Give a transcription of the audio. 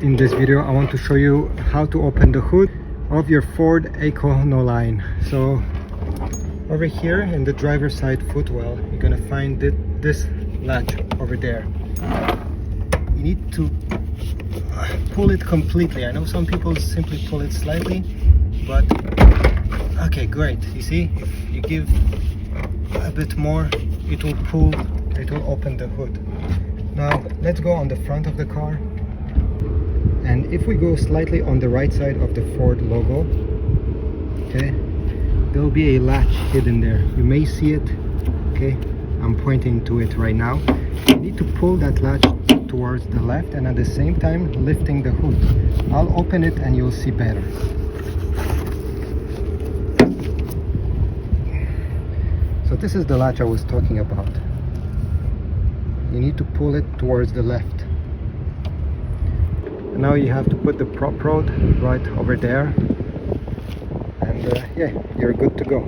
In this video I want to show you how to open the hood of your Ford Econoline. So over here in the driver's side footwell, you're gonna find this latch over there. You need to pull it completely. I know some people simply pull it slightly, but okay, great. You see, if you give a bit more, it will pull, it will open the hood. Now let's go on the front of the car, and if we go slightly on the right side of the Ford logo, okay, there will be a latch hidden there. You may see it. Okay, I'm pointing to it right now. You need to pull that latch towards the left and at the same time lifting the hood. I'll open it and you'll see better. So this is the latch I was talking about. You need to pull it towards the left. Now you have to put the prop rod right over there, and yeah, you're good to go.